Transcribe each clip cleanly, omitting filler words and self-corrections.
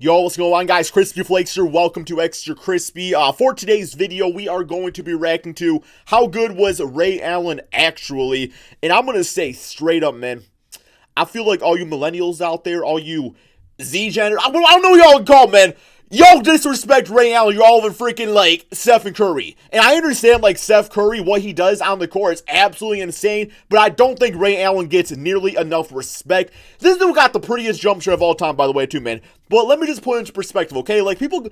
Yo, what's going on, guys? Crispy Flakes here. Welcome to Extra Crispy. For today's video, we are going to be reacting to how good was Ray Allen actually. And I'm going to say straight up, man, I feel like all you millennials out there, all you Z-Gen, I don't know what y'all call, man. Y'all disrespect Ray Allen. You're all of freaking like Stephen Curry. And I understand like Steph Curry, what he does on the court is absolutely insane. But I don't think Ray Allen gets nearly enough respect. This dude got the prettiest jump shot of all time, by the way, too, man. But let me just put it into perspective, okay? Like people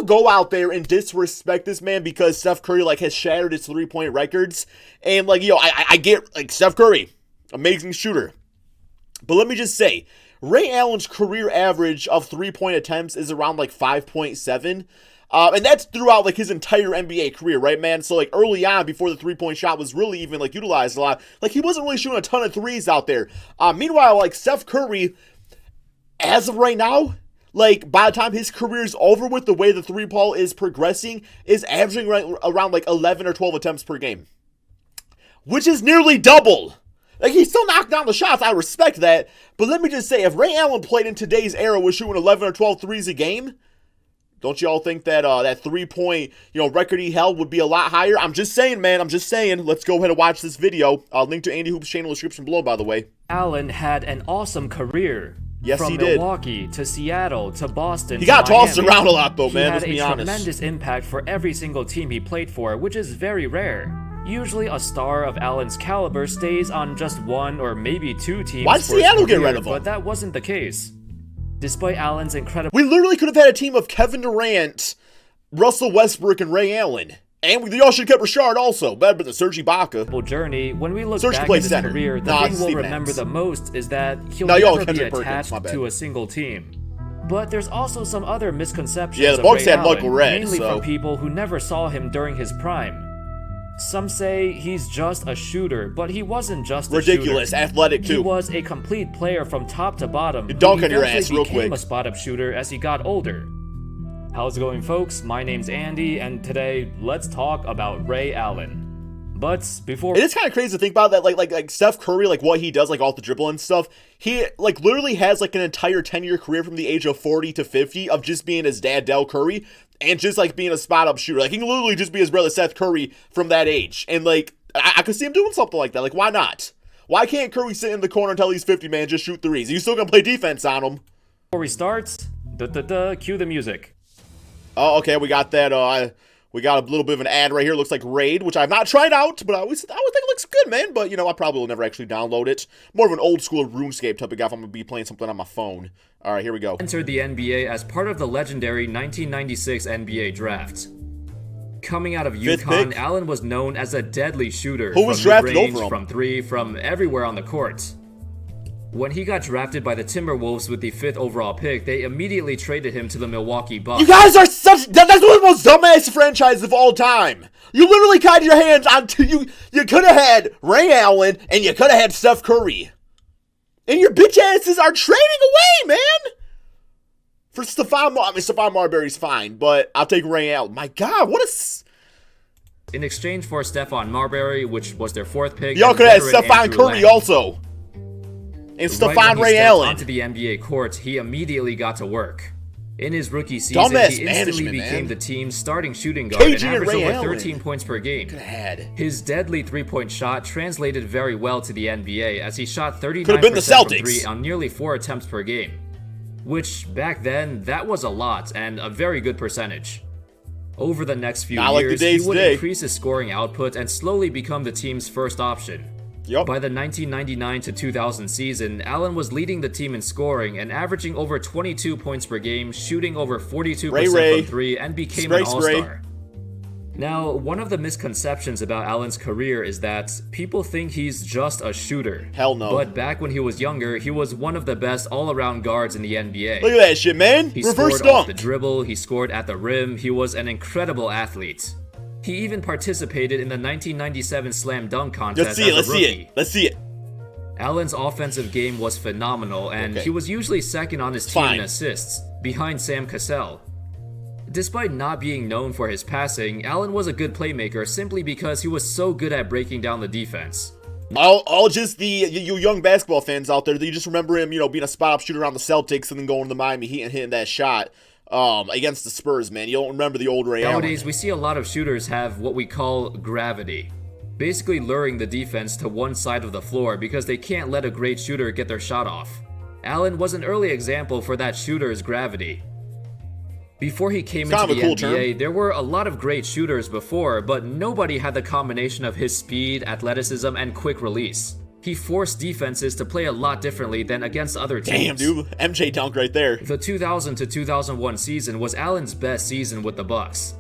go out there and disrespect this man because Steph Curry like has shattered his 3-point records. And like, yo, I get like Steph Curry, amazing shooter. But let me just say, Ray Allen's career average of 3-point attempts is around like 5.7. And that's throughout like his entire NBA career, right, man? So like early on, before the 3-point shot was really even like utilized a lot, like he wasn't really shooting a ton of threes out there. Meanwhile, like Steph Curry, as of right now, like by the time his career is over with, the way the three ball is progressing, is averaging right around like 11 or 12 attempts per game, which is nearly double. Like, he's still knocking down the shots. I respect that. But let me just say, if Ray Allen played in today's era with shooting 11 or 12 threes a game, don't y'all think that that 3-point, record he held would be a lot higher? I'm just saying, man. I'm just saying. Let's go ahead and watch this video. Link to Andy Hoop's channel in the description below, by the way. Allen had an awesome career. Yes, From he did. Milwaukee to Seattle to Boston. He got to Miami. tossed around a lot, though, man. Let's be He had a honest. tremendous impact for every single team he played for, which is very rare. Usually, a star of Allen's caliber stays on just one or maybe two teams. Why'd Seattle get rid of him? But that wasn't the case. Despite Allen's incredible We literally could have had a team of Kevin Durant, Russell Westbrook, and Ray Allen. And y'all should have kept Rashard also. Better than Serge Ibaka. journey, when we look Serge back played at his center. career, the Nah, thing it's we'll Steve remember Adams. the most is that he'll No, y'all never be Kendrick Perkins, attached my bad. to a single team. But there's also some other misconceptions Yeah, the of Bucks Ray had Allen, Michael Redd, mainly so from people who never saw him during his prime. Some say he's just a shooter, but he wasn't just Ridiculous. a shooter. Athletic, He too. was a complete player from top to bottom. Dunk who on your ass eventually real became quick. a spot-up shooter as he got older. How's it going, folks? My name's Andy, and today let's talk about Ray Allen. But before It is kind of crazy to think about that, like Steph Curry, like what he does, like off the dribble and stuff. He like literally has like an entire 10-year career from the age of 40 to 50 of just being his dad, Del Curry, and just like being a spot-up shooter. Like he can literally just be his brother, Seth Curry, from that age. And like I could see him doing something like that. Like why not? Why can't Curry sit in the corner until he's 50, man, just shoot threes? You still gonna play defense on him? we start, cue the music. Oh, okay, we got that. We got a little bit of an ad right here. Looks like Raid, which I've not tried out, but I always think it looks good, man. But, I probably will never actually download it. More of an old school RuneScape type of guy if I'm going to be playing something on my phone. All right, here we go. Entered the NBA as part of the legendary 1996 NBA draft. Coming out of UConn, pick. Allen was known as a deadly shooter. Who was from drafted mid-range, over him? From three, from everywhere on the court. When he got drafted by the Timberwolves with the 5th overall pick, they immediately traded him to the Milwaukee Bucks. You guys are such... That's one of the most dumbass franchises of all time. You literally tied your hands onto... You could have had Ray Allen, and you could have had Steph Curry. And your bitch asses are trading away, man! For Stephon Marbury's fine, but I'll take Ray Allen. My God, what a... In exchange for Stephon Marbury, which was their 4th pick... Y'all and could have had veteran Stephon Andrew Curry Lang. also. And Right Stephon when he Ray stepped Allen. onto the NBA court, he immediately got to work. In his rookie season, Dumbass he instantly management, became man. the team's starting shooting guard and KG and averaged Ray over Allen. 13 points per game. Could have had. His deadly 3-point shot translated very well to the NBA as he shot 39% Could have been the from Celtics. 3 on nearly 4 attempts per game. Which, back then, that was a lot and a very good percentage. Over the next few Not like the years, days he would today. increase his scoring output and slowly become the team's first option. Yep. By the 1999 to 2000 season, Allen was leading the team in scoring and averaging over 22 points per game, shooting over 42% Ray. from 3, and became Spray, an all-star. Now, one of the misconceptions about Allen's career is that people think he's just a shooter. Hell no. But back when he was younger, he was one of the best all-around guards in the NBA. Look at that shit, man. He Reverse scored off dunk. the dribble, he scored at the rim, he was an incredible athlete. He even participated in the 1997 Slam Dunk Contest Let's see it. as Let's a see rookie. it. Let's see it. Allen's offensive game was phenomenal, and Okay. he was usually second on his team Fine. in assists, behind Sam Cassell. Despite not being known for his passing, Allen was a good playmaker simply because he was so good at breaking down the defense. All just you young basketball fans out there, you just remember him, being a spot-up shooter around the Celtics and then going to the Miami Heat and hitting that shot against the Spurs, man. You don't remember the old Ray Allen. Nowadays, we see a lot of shooters have what we call gravity, basically luring the defense to one side of the floor because they can't let a great shooter get their shot off. Allen was an early example for that shooter's gravity. Before he came into the NBA, there were a lot of great shooters before, but nobody had the combination of his speed, athleticism, and quick release. He forced defenses to play a lot differently than against other teams. Damn, dude. MJ dunk right there. The 2000 to 2001 season was Allen's best season with the Bucks.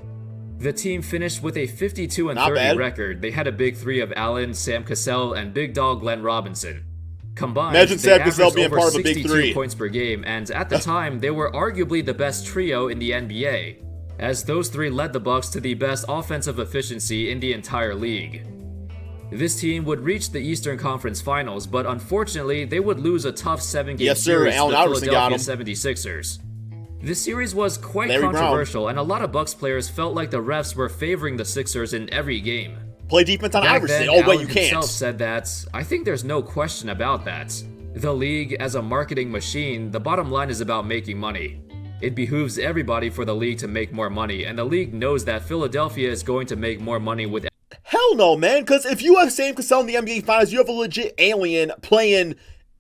The team finished with a 52-30 record. They had a big three of Allen, Sam Cassell, and big dog Glenn Robinson. Combined, imagine Sam Cassell being part of a big three. Points per game, and at the time, they were arguably the best trio in the NBA, as those three led the Bucks to the best offensive efficiency in the entire league. This team would reach the Eastern Conference Finals, but unfortunately, they would lose a tough 7-game series to the Philadelphia 76ers. This series was quite controversial, and a lot of Bucks players felt like the refs were favoring the Sixers in every game. Play defense on Iverson. Oh, wait, you can't. Himself said that. I think there's no question about that. The league, as a marketing machine, the bottom line is about making money. It behooves everybody for the league to make more money, and the league knows that Philadelphia is going to make more money with. Hell no, man, because if you have Sam Cassell in the NBA Finals, you have a legit alien playing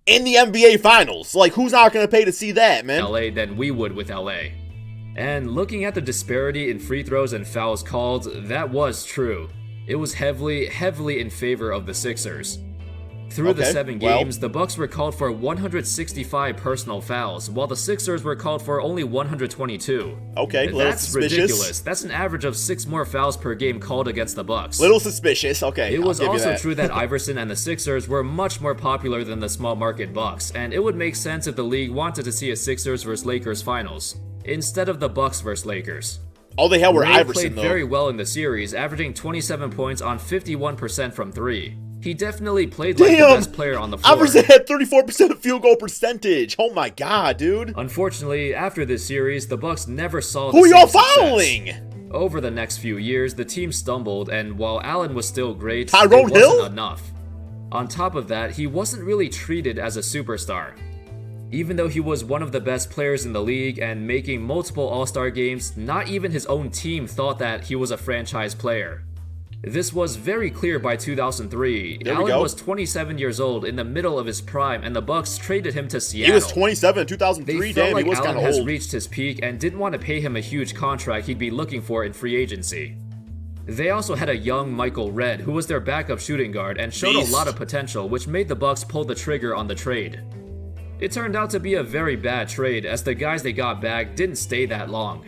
in the NBA Finals. Like, who's not going to pay to see that, man? LA than we would with LA. And looking at the disparity in free throws and fouls called, that was true. It was heavily in favor of the Sixers. Through the 7 games, the Bucks were called for 165 personal fouls, while the Sixers were called for only 122. Okay, that's ridiculous. That's an average of 6 more fouls per game called against the Bucks. Little suspicious. Okay, it was also true that Iverson and the Sixers were much more popular than the small market Bucks, and it would make sense if the league wanted to see a Sixers vs Lakers finals instead of the Bucks vs Lakers. All they had were Iverson, played though. very well in the series, averaging 27 points on 51% from 3. He definitely played like the best player on the floor. Iverson had 34% field goal percentage. Oh my god, dude. Unfortunately, after this series, the Bucks never saw the Who y'all following? Over the next few years, the team stumbled, and while Allen was still great, Tyrone it wasn't enough. On top of that, he wasn't really treated as a superstar. Even though he was one of the best players in the league and making multiple All-Star games, not even his own team thought that he was a franchise player. This was very clear by 2003. Allen was 27 years old in the middle of his prime, and the Bucks traded him to Seattle. He was 27 in 2003. They felt like Allen has reached his peak and didn't want to pay him a huge contract he'd be looking for in free agency. They also had a young Michael Redd, who was their backup shooting guard and showed a lot of potential, which made the Bucks pull the trigger on the trade. It turned out to be a very bad trade, as the guys they got back didn't stay that long.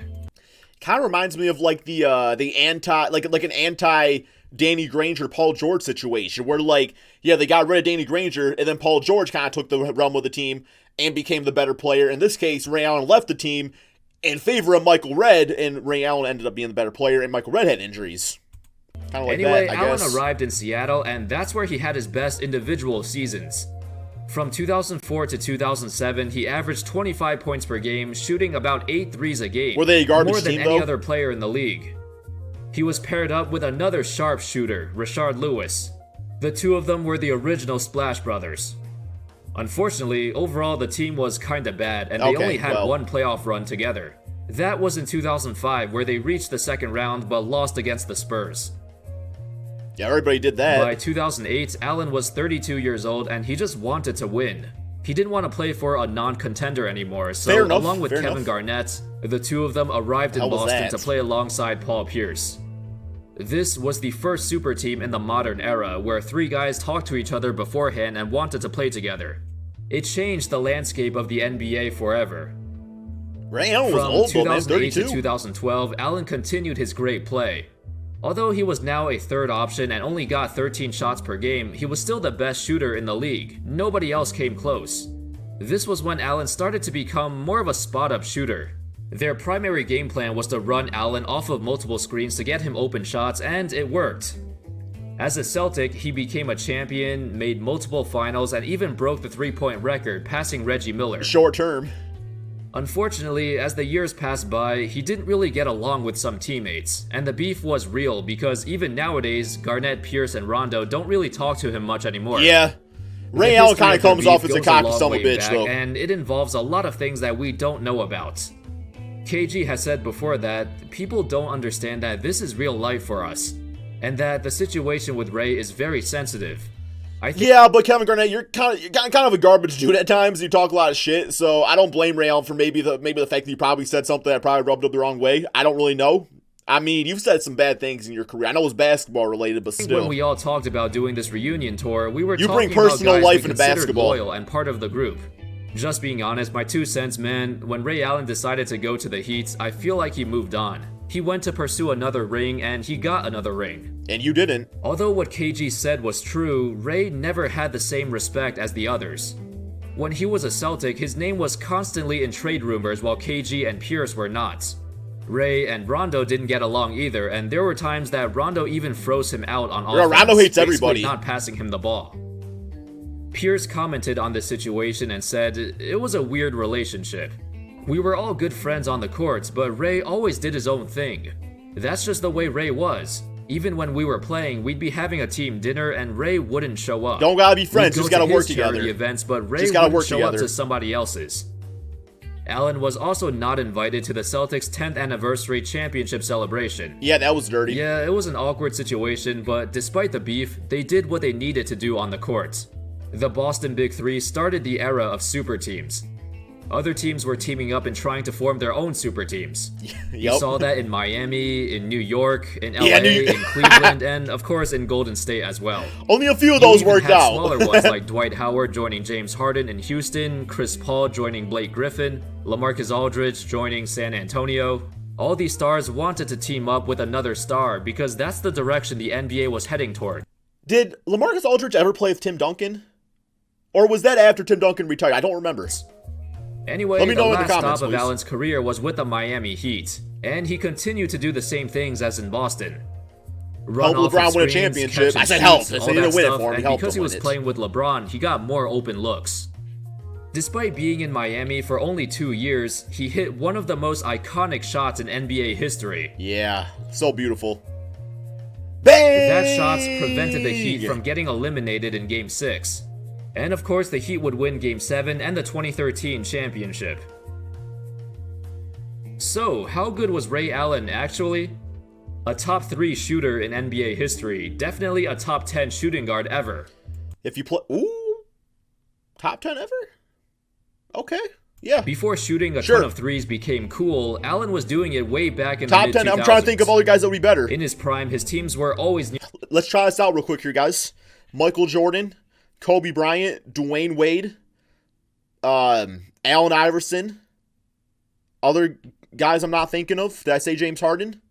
Kind of reminds me of like the anti Danny Granger, Paul George situation, where they got rid of Danny Granger, and then Paul George kind of took the realm of the team and became the better player. In this case, Ray Allen left the team in favor of Michael Redd, and Ray Allen ended up being the better player, and Michael Redd had injuries. Kind of like anyway, that, I guess. Allen arrived in Seattle, and that's where he had his best individual seasons. From 2004 to 2007, he averaged 25 points per game, shooting about 8 threes a game. Were they a garbage more than team, any though? other player in the league. He was paired up with another sharp shooter, Rashard Lewis. The two of them were the original Splash Brothers. Unfortunately, overall the team was kinda bad, and they only had one playoff run together. That was in 2005, where they reached the second round but lost against the Spurs. Yeah, everybody did that. By 2008, Allen was 32 years old, and he just wanted to win. He didn't want to play for a non-contender anymore, so along with Kevin Garnett, the two of them arrived in Boston to play alongside Paul Pierce. This was the first super team in the modern era, where 3 guys talked to each other beforehand and wanted to play together. It changed the landscape of the NBA forever. Ray Allen was old, though, man, 32. From 2008 to 2012, Allen continued his great play. Although he was now a third option and only got 13 shots per game, he was still the best shooter in the league. Nobody else came close. This was when Allen started to become more of a spot-up shooter. Their primary game plan was to run Allen off of multiple screens to get him open shots, and it worked. As a Celtic, he became a champion, made multiple finals, and even broke the three-point record, passing Reggie Miller. Short term. Unfortunately, as the years passed by, he didn't really get along with some teammates, and the beef was real because even nowadays, Garnett, Pierce, and Rondo don't really talk to him much anymore. Yeah. Ray Allen kind of comes off as a cocky son of a bitch, though. And it involves a lot of things that we don't know about. KG has said before that people don't understand that this is real life for us, and that the situation with Ray is very sensitive. Yeah, but Kevin Garnett, you're kind of a garbage dude at times. You talk a lot of shit, so I don't blame Ray Allen for maybe the fact that you probably said something that probably rubbed up the wrong way. I don't really know. I mean, you've said some bad things in your career. I know it's basketball related, but still. When we all talked about doing this reunion tour, we were you talking bring personal about guys life we into considered basketball. Loyal and part of the group. Just being honest, my 2 cents, man. When Ray Allen decided to go to the Heat, I feel like he moved on. He went to pursue another ring, and he got another ring. And you didn't. Although what KG said was true, Ray never had the same respect as the others. When he was a Celtic, his name was constantly in trade rumors while KG and Pierce were not. Ray and Rondo didn't get along either, and there were times that Rondo even froze him out on offense, Rondo hates everybody, not passing him the ball. Pierce commented on the situation and said it was a weird relationship. We were all good friends on the courts, but Ray always did his own thing. That's just the way Ray was. Even when we were playing, we'd be having a team dinner and Ray wouldn't show up. Don't gotta be friends, just gotta work together. Charity events, but Ray wouldn't show up to somebody else's. Allen was also not invited to the Celtics' 10th anniversary championship celebration. Yeah, that was dirty. Yeah, it was an awkward situation, but despite the beef, they did what they needed to do on the court. The Boston Big Three started the era of super teams. Other teams were teaming up and trying to form their own super teams. You saw that in Miami, in New York, in LA, in Cleveland, and of course in Golden State as well. Only a few of those worked out. Smaller ones like Dwight Howard joining James Harden in Houston, Chris Paul joining Blake Griffin, LaMarcus Aldridge joining San Antonio. All these stars wanted to team up with another star because that's the direction the NBA was heading toward. Did LaMarcus Aldridge ever play with Tim Duncan? Or was that after Tim Duncan retired? I don't remember. Anyway, the last stop of Allen's career was with the Miami Heat, and he continued to do the same things as in Boston. Help LeBron win a championship. I said help. I said he didn't win it for him. And because he was playing with LeBron, he got more open looks. Despite being in Miami for only 2 years, he hit one of the most iconic shots in NBA history. Yeah, so beautiful. Bang! That shot prevented the Heat from getting eliminated in Game 6. And of course, the Heat would win Game 7 and the 2013 championship. So, how good was Ray Allen actually? A top 3 shooter in NBA history, definitely a top 10 shooting guard ever. If you play, ooh, top 10 ever? Okay, yeah. Before shooting a ton of threes became cool, Allen was doing it way back in the mid-2000s. Top 10, I'm trying to think of other guys that would be better. In his prime, his teams were always... Let's try this out real quick here, guys. Michael Jordan, Kobe Bryant, Dwayne Wade, Allen Iverson. Other guys I'm not thinking of. Did I say James Harden?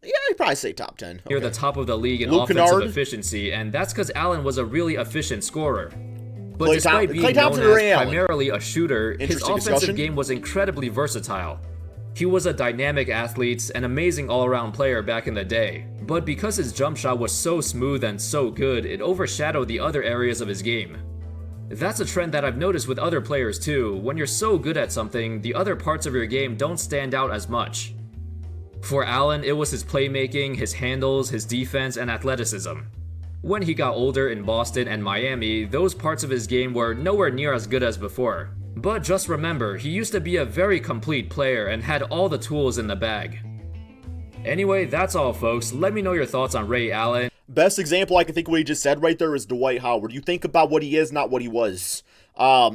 Yeah, I'd probably say top 10. Okay. Near the top of the league in offensive efficiency, and that's because Allen was a really efficient scorer. But despite being known as primarily a shooter, his offensive game was incredibly versatile. He was a dynamic athlete, an amazing all-around player back in the day. But because his jump shot was so smooth and so good, it overshadowed the other areas of his game. That's a trend that I've noticed with other players too. When you're so good at something, the other parts of your game don't stand out as much. For Allen, it was his playmaking, his handles, his defense, and athleticism. When he got older in Boston and Miami, those parts of his game were nowhere near as good as before. But just remember, he used to be a very complete player and had all the tools in the bag. Anyway, that's all folks. Let me know your thoughts on Ray Allen. Best example I can think of what he just said right there is Dwight Howard. You think about what he is, not what he was.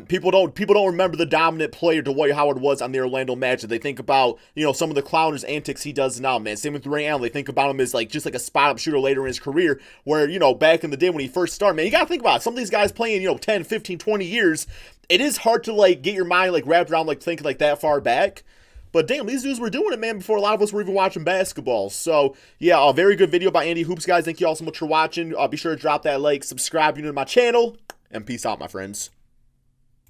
People don't remember the dominant player Dwight Howard was on the Orlando Magic. They think about, some of the clowners antics he does now, man. Same with Ray Allen. They think about him as just like a spot-up shooter later in his career where, back in the day when he first started, man, you got to think about it. Some of these guys playing, 10, 15, 20 years, it is hard to, get your mind, wrapped around, thinking, that far back. But damn, these dudes were doing it, man, before a lot of us were even watching basketball. So, yeah, a very good video by Andy Hoops, guys. Thank you all so much for watching. Be sure to drop that like, subscribe if you're new to my channel, and peace out, my friends.